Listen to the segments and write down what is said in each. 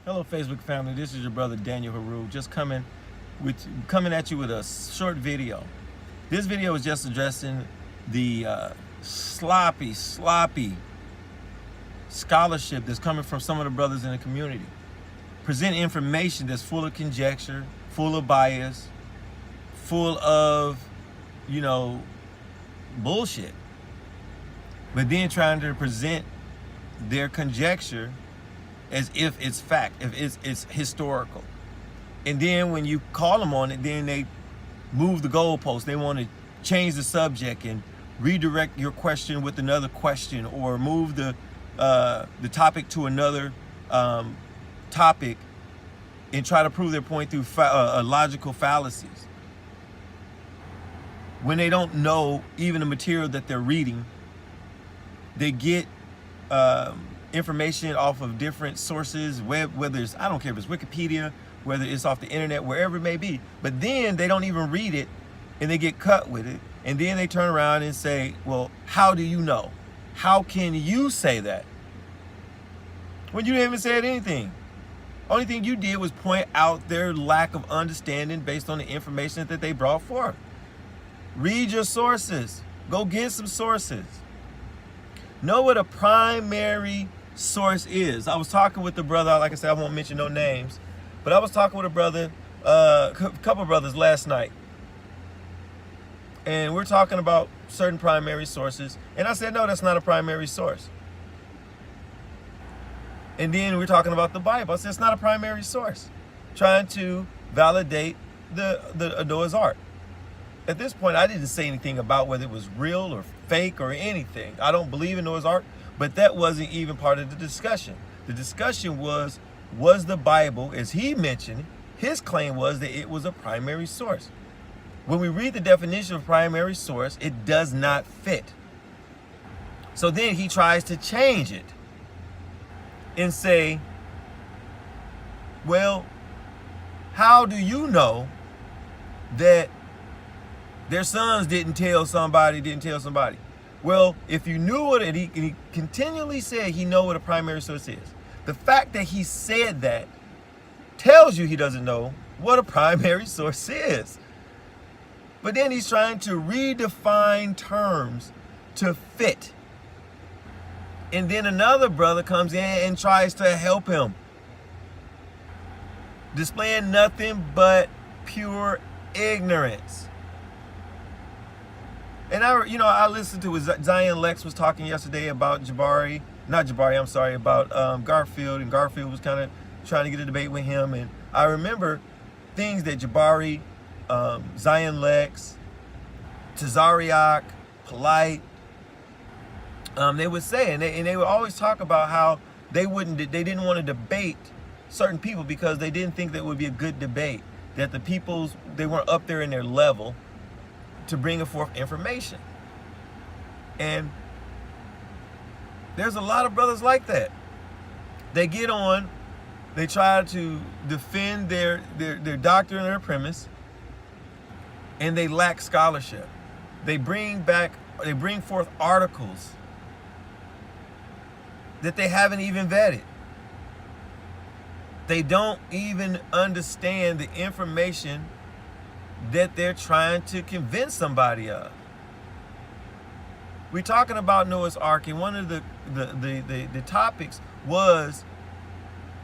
Hello, Facebook family. This is your brother Daniel Haru, just coming at you with a short video. This video is just addressing the sloppy scholarship that's coming from some of the brothers in the community. Present information that's full of conjecture, full of bias, full of, bullshit. But then trying to present their conjecture as if it's fact, if it's historical. And then when you call them on it, then they move the goalpost. They want to change the subject and redirect your question with another question, or move the topic to another topic and try to prove their point through logical fallacies. When they don't know even the material that they're reading, they get information off of different sources, whether it's, I don't care if it's Wikipedia, whether it's off the internet, wherever it may be. But then they don't even read it and they get cut with it. And then they turn around and say, well, how do you know? How can you say that? When you haven't said anything. Only thing you did was point out their lack of understanding based on the information that they brought forth. Read your sources. Go get some sources. Know what a primary source is. I was talking with the brother, like I said, I won't mention no names, but I was talking with a brother, a couple of brothers last night. And we're talking about certain primary sources. And I said, no, that's not a primary source. And then we're talking about the Bible. I said, it's not a primary source. Trying to validate the Noah's Ark. At this point, I didn't say anything about whether it was real or fake or anything. I don't believe in Noah's Ark, but that wasn't even part of the discussion. The discussion was the Bible, as he mentioned, his claim was that it was a primary source. When we read the definition of primary source, it does not fit. So then he tries to change it and say, well, how do you know that their sons didn't tell somebody? Well, if you knew what it, he continually said he know what a primary source is. The fact that he said that tells you he doesn't know what a primary source is. But then he's trying to redefine terms to fit. And then another brother comes in and tries to help him, displaying nothing but pure ignorance. And I listened to what Zion Lex was talking yesterday about about Garfield, and Garfield was kind of trying to get a debate with him. And I remember things that Jabari, Zion Lex, Tazariak, Polite, they would say, and they would always talk about how they didn't want to debate certain people because they didn't think that would be a good debate, that they weren't up there in their level to bring forth information. And there's a lot of brothers like that. They get on, they try to defend their doctrine or their premise, and they lack scholarship. They bring forth articles that they haven't even vetted. They don't even understand the information that they're trying to convince somebody of. We're talking about Noah's Ark, and one of the topics was,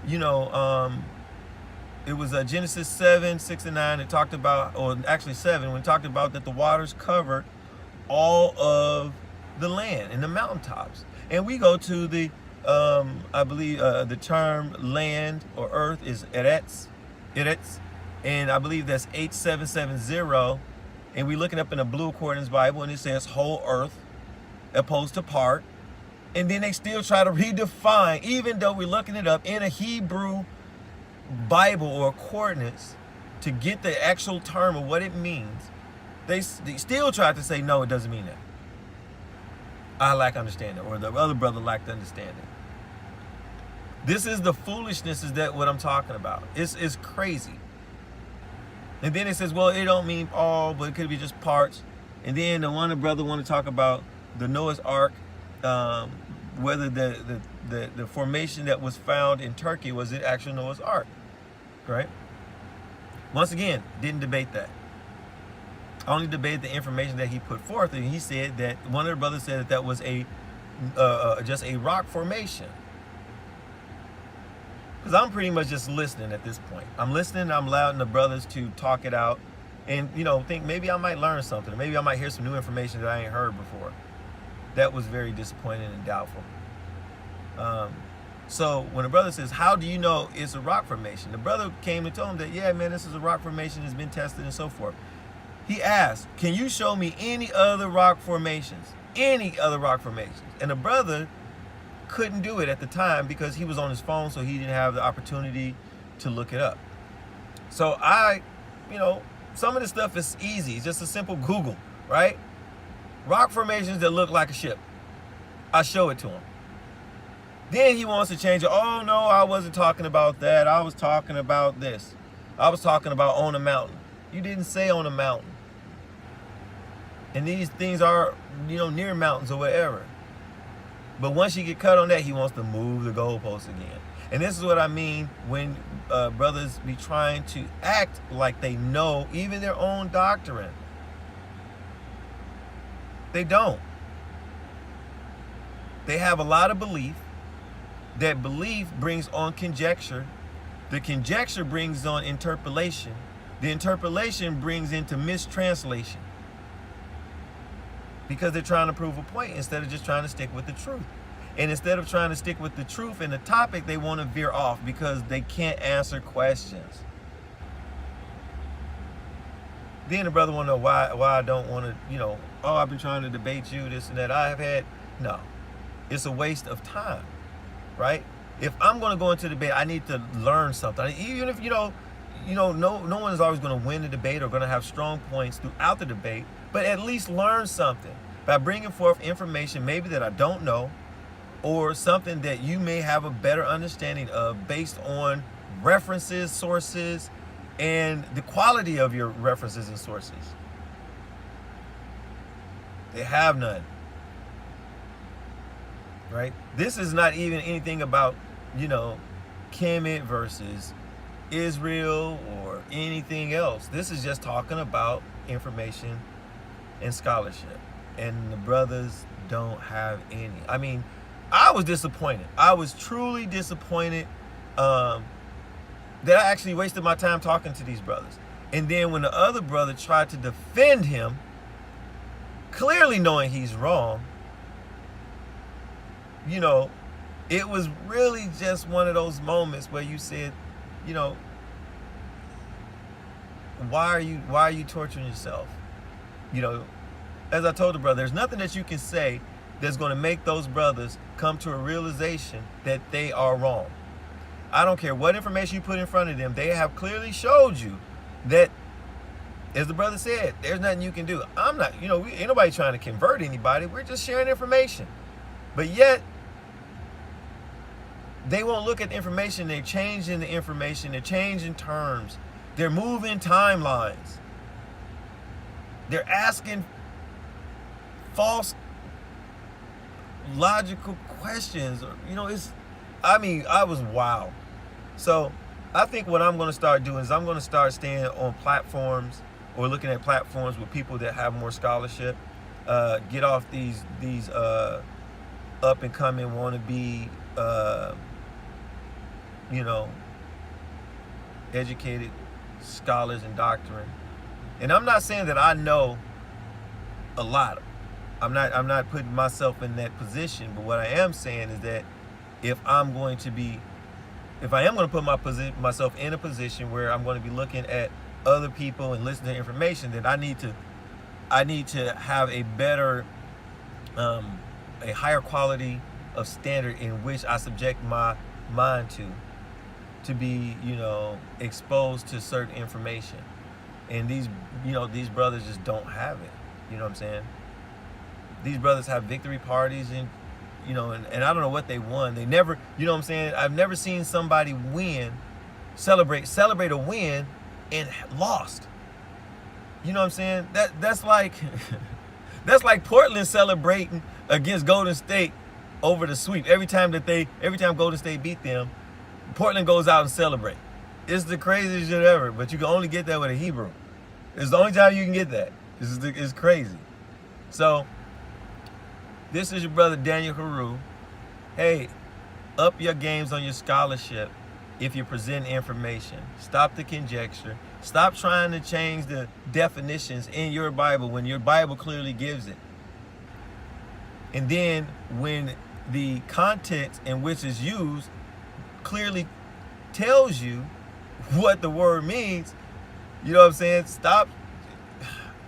it was Genesis 7, 6, and 9. It talked about, or actually 7, when it talked about that the waters covered all of the land and the mountaintops. And we go to the, I believe the term land or earth is Eretz. And I believe that's 8770. And we're looking up in the Blue Accordance Bible, and it says whole earth opposed to part. And then they still try to redefine, even though we're looking it up in a Hebrew Bible or coordinates to get the actual term of what it means. They still try to say, no, it doesn't mean that. I lack understanding, or the other brother lacked understanding. This is the foolishness, is that what I'm talking about. It's crazy. And then it says, well, it don't mean all, but it could be just parts. And then the brother want to talk about the Noah's Ark whether the formation that was found in Turkey was the actual Noah's Ark, right? Once again, didn't debate that. Only debated the information that he put forth, and he said that one of the brothers said that was a just a rock formation. Because I'm pretty much just listening at this point. I'm listening, I'm allowing the brothers to talk it out, and think maybe I might learn something. Maybe I might hear some new information that I ain't heard before. That was very disappointing and doubtful. So when the brother says, how do you know it's a rock formation? The brother came and told him that, yeah, man, this is a rock formation, it's been tested and so forth. He asked, can you show me any other rock formations? Any other rock formations? And the brother couldn't do it at the time because he was on his phone, so he didn't have the opportunity to look it up. So some of the stuff is easy. It's just a simple Google, right? Rock formations that look like a ship. I show it to him. Then he wants to change it. Oh, no, I wasn't talking about that. I was talking about this. I was talking about on a mountain. You didn't say on a mountain. And these things are, near mountains or whatever. But once you get cut on that, he wants to move the goalposts again. And this is what I mean when brothers be trying to act like they know even their own doctrine. They don't. They have a lot of belief. That belief brings on conjecture. The conjecture brings on interpolation. The interpolation brings into mistranslation. Because they're trying to prove a point instead of just trying to stick with the truth. And instead of trying to stick with the truth and the topic, they want to veer off because they can't answer questions. Then the brother want to know why I don't want to, I've been trying to debate you, this and that. No. It's a waste of time, right? If I'm going to go into debate, I need to learn something. Even if, no one is always going to win the debate or going to have strong points throughout the debate, but at least learn something by bringing forth information maybe that I don't know, or something that you may have a better understanding of based on references, sources, and the quality of your references and sources. They have none. Right? This is not even anything about, Kemet versus Israel or anything else. This is just talking about information and scholarship. And the brothers don't have any. I mean, I was disappointed. I was truly disappointed that I actually wasted my time talking to these brothers. And then when the other brother tried to defend him, clearly knowing he's wrong, it was really just one of those moments where you said, why are you torturing yourself? As I told the brother, there's nothing that you can say that's going to make those brothers come to a realization that they are wrong. I don't care what information you put in front of them. They have clearly showed you that, as the brother said, there's nothing you can do. I'm not, ain't nobody trying to convert anybody. We're just sharing information. But yet, they won't look at the information. They're changing the information. They're changing terms. They're moving timelines. They're asking false logical questions. I was wild. So I think what I'm going to start doing is I'm going to start staying on platforms or looking at platforms with people that have more scholarship. Get off these up and coming wannabe educated scholars and doctrine. And I'm not saying that I know a lot. I'm not putting myself in that position, but what I am saying is that if I am going to put myself in a position where I'm going to be looking at other people and listening to information, then I need to have a better, a higher quality of standard in which I subject my mind to be, exposed to certain information. And these brothers just don't have it. You know what I'm saying? These brothers have victory parties and I don't know what they won. They never, I've never seen somebody celebrate a win and lost. You know what I'm saying? That's like that's like Portland celebrating against Golden State over the sweep. Every time Golden State beat them, Portland goes out and celebrate. It's the craziest shit ever, but you can only get that with a Hebrew. It's the only time you can get that. It's crazy. So, this is your brother Daniel Carew. Hey, up your games on your scholarship if you present information. Stop the conjecture. Stop trying to change the definitions in your Bible when your Bible clearly gives it. And then when the context in which it's used clearly tells you what the word means, you know what I'm saying?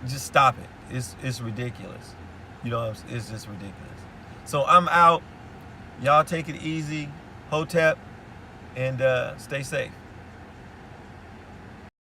Just stop it. It's ridiculous. You know, it's just ridiculous. So I'm out. Y'all take it easy. Hotep, and stay safe.